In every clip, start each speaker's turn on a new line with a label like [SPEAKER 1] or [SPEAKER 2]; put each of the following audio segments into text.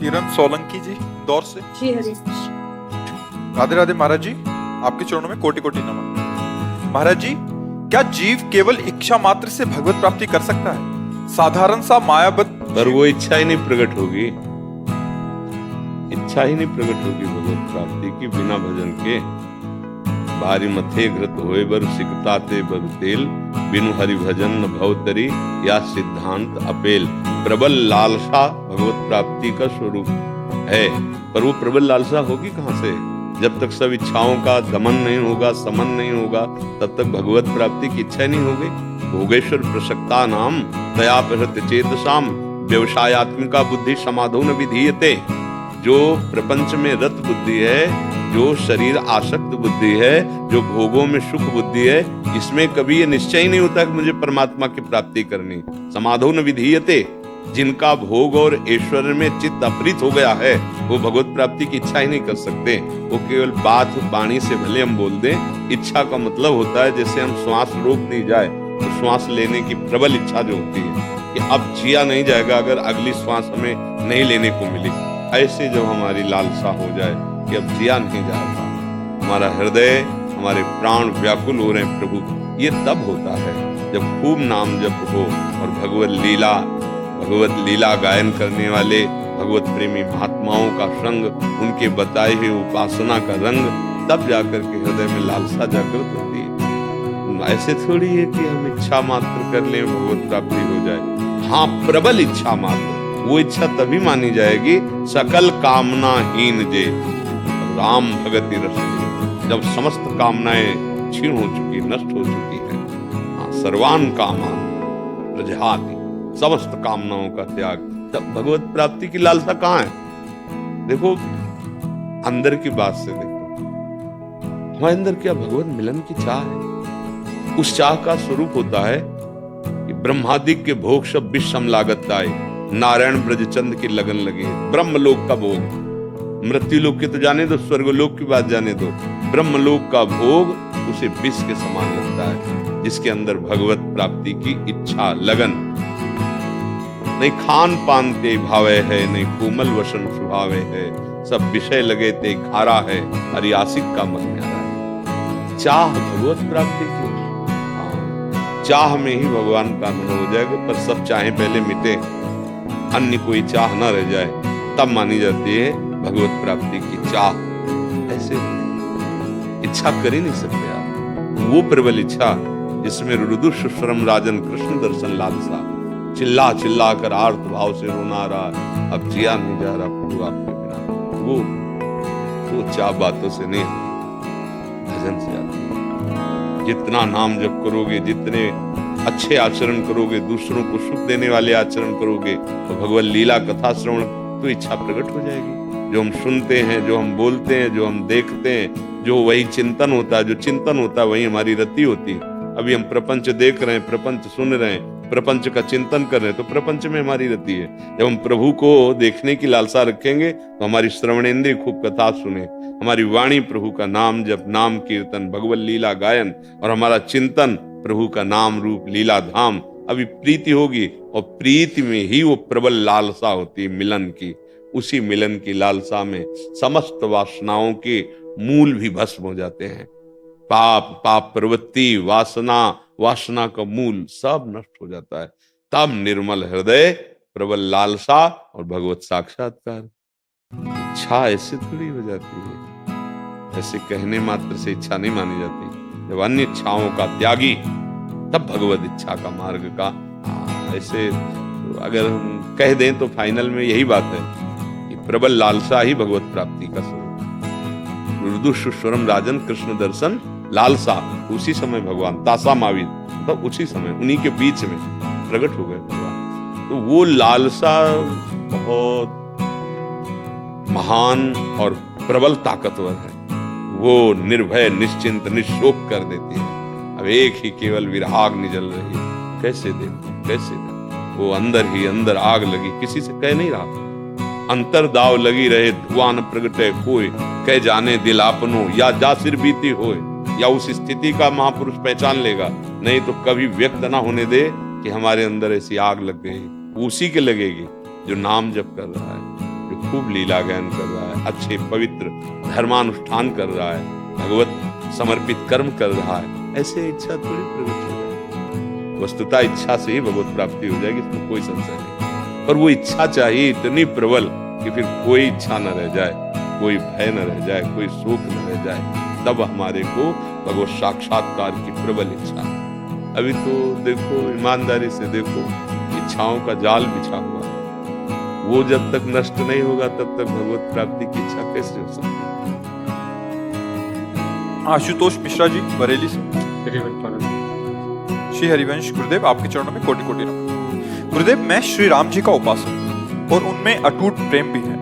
[SPEAKER 1] किरण सोलंकी जी इंदौर से।
[SPEAKER 2] जी हरी।
[SPEAKER 1] राधे राधे महाराज जी, आपके चरणों में कोटि कोटि नमन। महाराज जी, क्या जीव केवल इच्छा मात्र से भगवत प्राप्ति कर सकता है? साधारण सा मायाबद्ध
[SPEAKER 3] पर वो इच्छा ही नहीं प्रकट होगी, इच्छा ही नहीं प्रकट होगी भगवत प्राप्ति की बिना भजन के। भारी मथे घृत होए बर सिकताते बर तेल, बिनु हरि भजन न भवतरी या सिद्धांत अपेल। प्रबल लालसा भगवत प्राप्ति का स्वरूप है, पर वो प्रबल लालसा होगी कहाँ से? जब तक सब इच्छाओं का दमन नहीं होगा, समन नहीं होगा, तब तक भगवत प्राप्ति की इच्छा नहीं होगी। भोगेश्वर प्रसक्ता नाम दया प्रहृत चेतसाम, व्यवसायत्मिका बुद्धि समाधो न विधीयते। जो प्रपंच में रत बुद्धि है, जो शरीर आसक्त बुद्धि है, जो भोगों में सुख बुद्धि है, इसमें कभी ये निश्चय ही नहीं होता कि मुझे परमात्मा की प्राप्ति करनी। समाधो न विधीयते। जिनका भोग और ऐश्वर्य में चित्त अपरित हो गया है, वो भगवत प्राप्ति की इच्छा ही नहीं कर सकते। वो केवल बात वाणी से भले हम बोल दें, इच्छा का मतलब होता है जैसे हम श्वास रोक दी जाए तो श्वास लेने की प्रबल इच्छा जो होती है कि अब जिया नहीं जाएगा अगर अगली श्वास हमें नहीं लेने को मिली। ऐसे जब हमारी लालसा हो जाए कि अब जिया नहीं जा रहा, हमारा हृदय, हमारे प्राण व्याकुल हो रहे हैं प्रभु, ये तब होता है जब खूब नाम जप हो और भगवत लीला गायन करने वाले भगवत प्रेमी महात्माओं का संग, उनके बताए हुए उपासना का रंग, तब जाकर के हृदय में लालसा जागृत होती है। ऐसे थोड़ी है कि हम इच्छा मात्र कर लें भगवत प्राप्ति हो जाए। हाँ, प्रबल इच्छा मात्र, वो इच्छा तभी मानी जाएगी सकल कामनाहीन जे राम भगति रसली, जब समस्त कामनाएं क्षीण हो चुकी, नष्ट हो चुकी है। हाँ, सर्वान कामान प्रजहाति, समस्त कामनाओं का त्याग, तब भगवत प्राप्ति की लालसा कहाँ है? देखो अंदर की बात से देखो, हमारे अंदर क्या भगवत मिलन की चाह है? उस चाह का स्वरूप होता है कि ब्रह्मादिक के भोग सब विषम लागत आए, नारायण ब्रजचंद की लगन लगी। ब्रह्मलोक का भोग, मृत्युलोक के तो जाने दो, स्वर्गलोक की बात जाने दो, ब्रह्मलोक का भोग उसे विष के समान लगता है। जिसके अंदर भगवत प्राप्ति की इच्छा, लगन नहीं, खान पान ते भावे है, नहीं कोमल वसन सुहावे है, सब विषय लगे ते खारा है, हरियासिक का मन न्यारा है। चाह भगवत प्राप्ति की, चाह में ही भगवान का अनुभव हो जाएगा। पर सब चाहे पहले मिटे, अन्य कोई चाह न रह जाए, तब मानी जाती है भगवत प्राप्ति की चाह। ऐसे इच्छा कर ही नहीं सकते आप। वो प्रबल इच्छा जिसमें रुदु सुश्रम राजन कृष्ण दर्शन लालसा, चिल्ला चिल्ला कर आर्त भाव से रोना रहा, अब जिया नहीं जा रहा प्रभु आपके बिना। वो चाह बातों से नहीं, भजन से आती है। जितना नाम जप करोगे, जितने अच्छे आचरण करोगे, दूसरों को सुख देने वाले आचरण करोगे, तो भगवत लीला कथा श्रवण तो इच्छा प्रकट हो जाएगी। जो हम सुनते हैं, जो हम बोलते हैं, जो हम देखते हैं, जो वही चिंतन होता है, जो चिंतन होता है वही हमारी रति होती है। अभी हम प्रपंच देख रहे हैं, प्रपंच सुन रहे हैं, प्रपंच का चिंतन कर रहे हैं, तो प्रपंच में हमारी रति है। जब हम प्रभु को देखने की लालसा रखेंगे तो हमारी श्रवणेंद्रिय खूब कथा सुने, हमारी वाणी प्रभु का नाम जप, नाम कीर्तन, भगवत लीला गायन, और हमारा चिंतन प्रभु का नाम रूप लीला धाम। अभी प्रीति होगी, और प्रीति में ही वो प्रबल लालसा होती है मिलन की। उसी मिलन की लालसा में समस्त वासनाओं के मूल भी भस्म हो जाते हैं। पाप प्रवृत्ति, वासना का मूल सब नष्ट हो जाता है। तब निर्मल हृदय, प्रबल लालसा और भगवत साक्षात्कार। इच्छा ऐसे थोड़ी हो जाती है, ऐसे कहने मात्र से इच्छा नहीं मानी जाती। जब अन्य इच्छाओं का त्यागी, तब भगवत इच्छा का मार्ग का। ऐसे अगर हम कह दें तो फाइनल में यही बात है कि प्रबल लालसा ही भगवत प्राप्ति का स्वरूप। रुदु सुश्वरम राजन कृष्ण दर्शन लालसा, उसी समय भगवान तासा माविद, मतलब उसी समय उन्हीं के बीच में प्रकट हो गए भगवान। तो वो लालसा बहुत महान और प्रबल ताकतवर है। वो निर्भय, निश्चिंत, निशोक कर देती है। अब एक ही केवल विराग जल रही है, कैसे देखो, कैसे देखो। वो अंदर ही अंदर आग लगी, किसी से कह नहीं रहा। अंतर दाव लगी रहे, धुआं न प्रगटे कोई, कह जाने दिल आपनो या जा सिर बीती होए। या उस स्थिति का महापुरुष पहचान लेगा, नहीं तो कभी व्यक्त ना होने दे कि हमारे अंदर ऐसी आग लग गई। उसी के लगेगी जो नाम जप कर रहा है, जो खूब लीला गायन कर रहा है, अच्छे पवित्र धर्मानुष्ठान कर रहा है, भगवत समर्पित कर्म कर रहा है, ऐसे इच्छा थोड़ी प्रकट हो जाएगी। वस्तुतः इच्छा से ही भगवत प्राप्ति हो जाएगी, इसमें कोई संशय नहीं। पर वो इच्छा चाहिए इतनी प्रबल कि फिर कोई इच्छा न रह जाए, कोई भय न रह जाए, कोई शोक न रह जाए, तब हमारे को भगवत साक्षात्कार की प्रबल इच्छा है। अभी तो देखो, ईमानदारी से देखो, इच्छाओं का जाल बिछा हुआ है, वो जब तक नष्ट नहीं होगा तब तक भगवत प्राप्ति की इच्छा कैसे हो सकती है।
[SPEAKER 1] आशुतोष मिश्रा जी, बरेली से। श्री हरिवंश गुरुदेव, आपके चरणों में कोटि कोटि नमन। गुरुदेव, मैं श्री राम जी का उपासक हूँ और उनमें अटूट प्रेम भी है।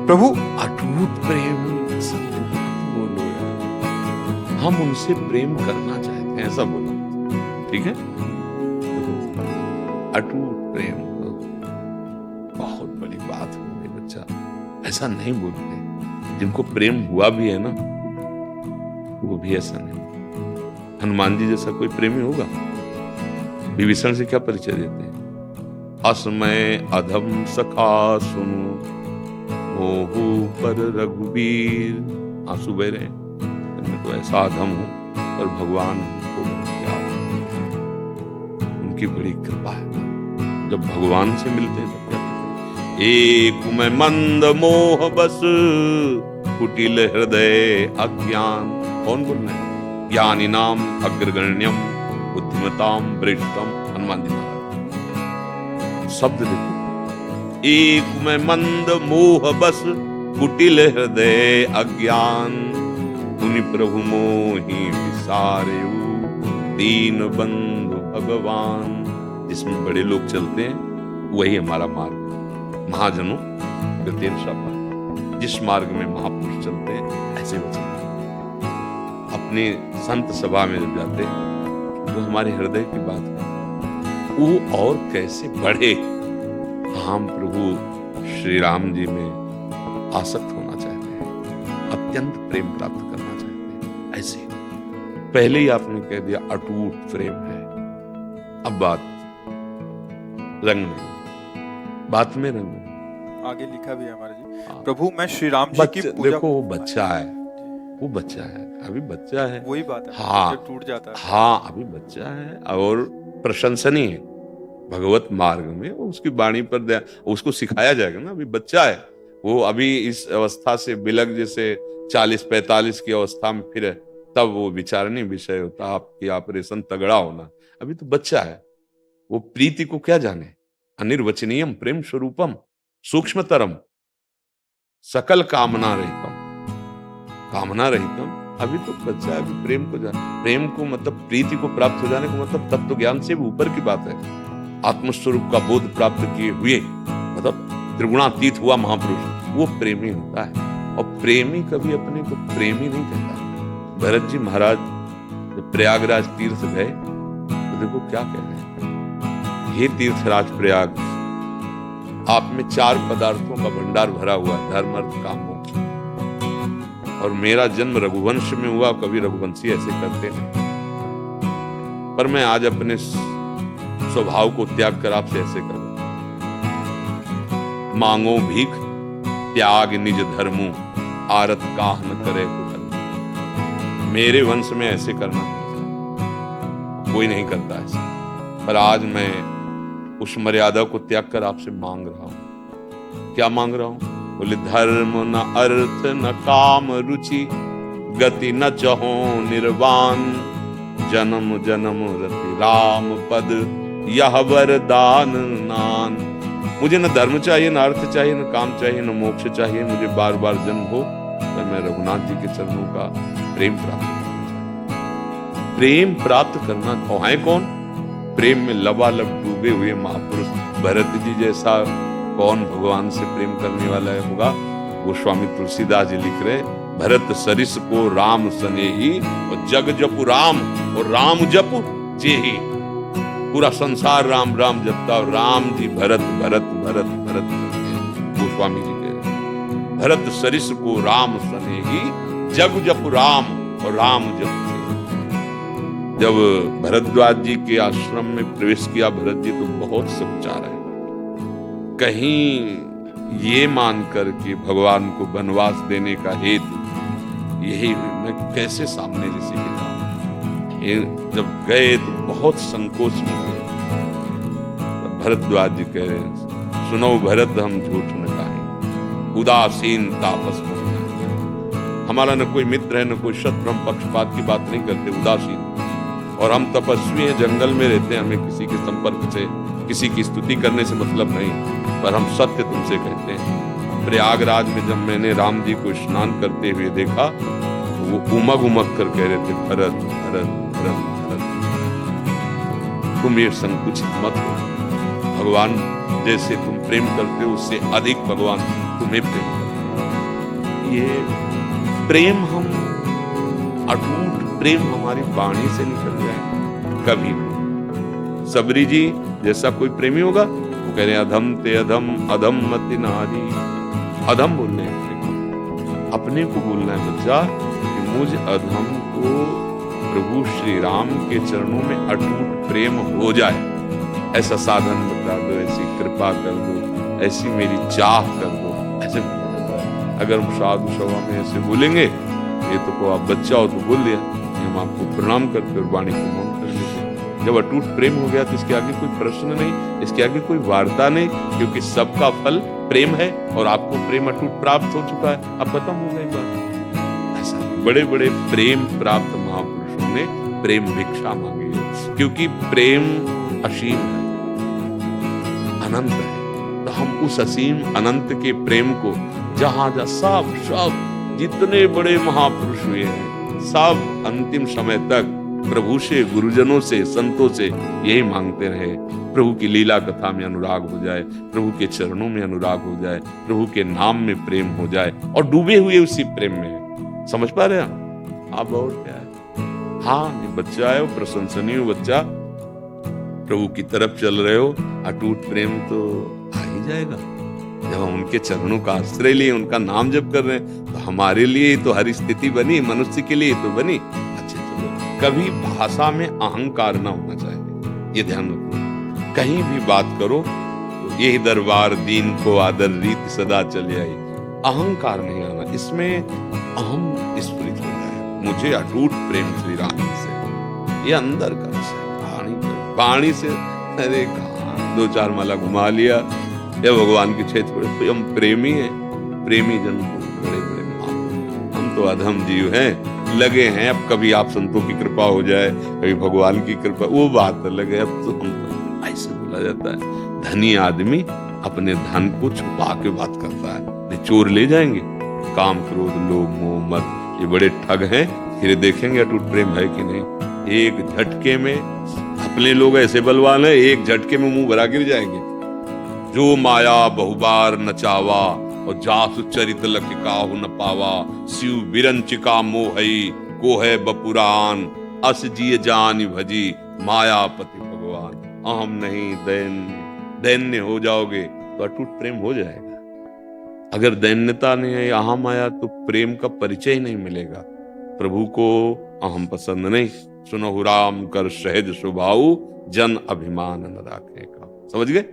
[SPEAKER 1] प्रभु,
[SPEAKER 3] अटूट प्रेम बोलो यार, हम उनसे प्रेम करना चाहते हैं, ऐसा बोलो, ठीक है। अटूट प्रेम बहुत बड़ी बात है मेरे बच्चा, ऐसा नहीं बोलते। जिनको प्रेम हुआ भी है ना, वो भी ऐसा नहीं। हनुमान जी जैसा कोई प्रेमी होगा? विभीषण से क्या परिचय देते हैं? असमय अधम सखा सुनु मोहु पर रघुबीर। आंसू बह रहे हैं, मैं तो ऐसा अधम हूं, पर भगवान को प्यार, उनकी बड़ी कृपा है। जब भगवान से मिलते हैं तो क्या कहते हैं? एक मैं मंद मोह बस कुटिल हृदय अज्ञान। कौन बोल रहे हैं? ज्ञानी नाम अग्रगण्यम बुद्धिमताम वरिष्ठम। हनुमान जी महाराज शब्द देखो, एक मैं मंद मोह बस कुटिल हृदय अज्ञान, मुनि प्रभु मोहि विसारयु दीन बंधु भगवान। जिसमें बड़े लोग चलते हैं वही हमारा मार्ग है। महाजनों गतेर शापा, जिस मार्ग में महापुरुष चलते हैं ऐसे वो चलते हैं। अपने संत सभा में जब जाते हैं तो हमारे हृदय की बात है, वो और कैसे बढ़े। हम प्रभु श्री राम जी में आसक्त होना चाहते हैं, अत्यंत प्रेम प्राप्त करना चाहते हैं। ऐसे पहले ही आपने कह दिया अटूट प्रेम है। अब बात रंग में, बात में रंग में
[SPEAKER 1] आगे लिखा भी है हमारे जी। प्रभु, मैं श्री राम जी की पूजा।
[SPEAKER 3] देखो, वो बच्चा है, वो बच्चा है, अभी बच्चा है।
[SPEAKER 1] वही बात है,
[SPEAKER 3] हाँ,
[SPEAKER 1] जब टूट जाता है।
[SPEAKER 3] हाँ, अभी बच्चा है और प्रशंसनीय है भगवत मार्ग में। उसकी वाणी पर दया, उसको सिखाया जाएगा ना। अभी बच्चा है वो, अभी इस अवस्था से बिलग जैसे 40-45 की अवस्था में फिर है, तब वो विचारणीय विषय होता है आपकी ऑपरेशन तगड़ा होना। अभी तो बच्चा है, वो प्रीति को क्या जाने। अनिर्वचनीयम प्रेम स्वरूपम सूक्ष्मतरम सकल कामना रहितम, कामना रहितम। अभी तो बच्चा है, अभी प्रेम को प्रेम को मतलब प्रीति को प्राप्त हो जाने का मतलब तत्व ज्ञान से भी ऊपर की बात है। आत्मस्वरूप का बोध प्राप्त किए हुए, मतलब त्रिगुणातीत हुआ महापुरुष, वो प्रेमी होता है। और प्रेमी कभी अपने को प्रेमी नहीं कहता। भरत जी महाराज जब प्रयागराज तीर्थ गए तो देखो क्या कह रहे हैं, हे तीर्थराज प्रयाग, आप में 4 पदार्थों का भंडार भरा हुआ है, धर्म अर्थ काम मोक्ष, और मेरा जन्म रघुवंश में हुआ। कभी रघुवंशी ऐसे करते नहीं, पर मैं आज अपने स्वभाव को त्याग कर आपसे ऐसे करूं। मांगो भीख त्याग निज धर्मो, आरत काह न करे तो धर्म। मेरे वंश में ऐसे करना कोई नहीं करता ऐसा, पर आज मैं उस मर्यादा को त्याग कर आपसे मांग रहा हूं। क्या मांग रहा हूं? बोले धर्म न अर्थ न काम रुचि, गति न चहो निर्वाण, जन्म जन्म रति राम पद यह वरदान नान। मुझे न धर्म चाहिए, न अर्थ चाहिए, न काम चाहिए, न मोक्ष चाहिए। मुझे बार बार जन्म हो तो मैं रघुनाथ जी के चरणों का प्रेम प्राप्त करना चाहिए। प्रेम प्राप्त करना है कौन? प्रेम में लबालब डूबे हुए महापुरुष भरत जी जैसा कौन भगवान से प्रेम करने वाला है होगा? वो स्वामी तुलसीदास जी लिख रहे, भरत सरिस को राम सनेही, और जग जपु राम और राम जपु जेही। पूरा संसार राम राम जपता और राम जी भरत भरत भरत भरत करते। वो स्वामी जी कह रहे, भरत सरिस को राम सनेही, जग जपु राम और राम जपु। जब भरद्वाज जी के आश्रम में प्रवेश किया भरत जी तो बहुत सब चाह रहे, कहीं ये मानकर कि भगवान को वनवास देने का हेतु यही, मैं कैसे सामने जैसे कि था, ये जब गए तो बहुत संकोच में थे। भरद्वाज जी कह रहे, सुनो भरत हम झूठ न कहें, उदासीन तापस हो जाए। हमारा न कोई मित्र है न कोई शत्रु, हम पक्षपात की बात नहीं करते, उदासीन। और हम तपस्वी हैं, जंगल में रहते हैं, हमें किसी के संपर्क से, किसी की स्तुति करने से मतलब नहीं, पर हम सत्य तुमसे कहते हैं। प्रयागराज में जब मैंने राम जी को स्नान करते हुए देखा, तो वो उमग उमग कर कह रहे थे, भरत भरत भरत भरत, तुम ये संकुचित मत हो, भगवान जैसे तुम प्रेम करते हो उससे अधिक भगवान तुम्हें प्रेम करते हैं। ये प्रेम हम, अटूट प्रेम हमारी वाणी से निकल जाए कभी नहीं। सबरी जी जैसा कोई प्रेमी होगा, वो कह रहे अधम ते अधम अधम मति नारी। अधम बोलने अपने को बोलना है बच्चा कि मुझ अधम को प्रभु श्री राम के चरणों में अटूट प्रेम हो जाए, ऐसा साधन बता दो, ऐसी कृपा कर दो, ऐसी मेरी चाह कर दो। ऐसे अगर हम साधु सभा में ऐसे बोलेंगे, ये तो को आप बच्चा हो तो बोल दिया, हम आपको प्रणाम करते और वाणी को मौन कर देते। जब अटूट प्रेम हो गया तो इसके आगे कोई प्रश्न नहीं, इसके आगे कोई वार्ता नहीं, क्योंकि सबका फल प्रेम है और आपको प्रेम अटूट प्राप्त हो चुका है, अब खत्म हो गई बात। ऐसा बड़े बड़े प्रेम प्राप्त महापुरुषों ने प्रेम भिक्षा मांगी है, क्योंकि प्रेम असीम है, अनंत है। तो हम उस असीम अनंत के प्रेम को जहां सब जितने बड़े महापुरुष हुए हैं, सब अंतिम समय तक प्रभु से, गुरुजनों से, संतों से यही मांगते रहे, प्रभु की लीला कथा में अनुराग हो जाए, प्रभु के चरणों में अनुराग हो जाए, प्रभु के नाम में प्रेम हो जाए, और डूबे हुए उसी प्रेम में। समझ पा रहे हैं आप? और क्या है? हाँ, ये बच्चा है, प्रशंसनीय बच्चा, प्रभु की तरफ चल रहे हो, अटूट प्रेम तो आ ही जाएगा। जब हम उनके चरणों का आश्रय लिए, उनका नाम जप कर रहे हैं, तो हमारे लिए तो हर स्थिति बनी, मनुष्य के लिए तो बनी। अच्छे, चलो, कभी भाषा में अहंकार ना होना चाहिए, ये ध्यान रखो। कहीं भी बात करो तो यही दरबार दीन को आदर रीत सदा चले आई, अहंकार नहीं आना, इसमें अहम स्फुरित हो जाए। मुझे अटूट प्रेम श्री राम से, ये अंदर का वाणी से, अरे कहाँ 2-4 माला घुमा लिया, या भगवान के क्षेत्र में, तो हम प्रेमी हैं, प्रेमी जन बड़े बड़े महान। हम तो अधम जीव हैं, लगे हैं अब कभी आप संतों की कृपा हो जाए, कभी भगवान की कृपा, वो बात अलग है। अब तो हम तो ऐसे बोला जाता है, धनी आदमी अपने धन को छुपा के बात करता है, चोर ले जाएंगे। काम, क्रोध, लोभ, मोह, मद, ये बड़े ठग हैं, फिर देखेंगे अटूट प्रेम है कि नहीं। एक झटके में अपने लोग ऐसे बलवान है, एक झटके में मुंह भरा गिर जाएंगे। जो माया बहुबार नचावा और जासु चरित लकिकाहु न पावा, शिव बिरंचिका मोहई को है बपुरान, अस जिय जान भजी मायापति भगवान। अहम नहीं दैन्य हो जाओगे तो अटूट प्रेम हो जाएगा। अगर दैन्यता नहीं है, अहम आया तो प्रेम का परिचय ही नहीं मिलेगा। प्रभु को अहम पसंद नहीं। सुनहु राम कर सहज स्वभाव, जन अभिमान न राखे का। समझ गए?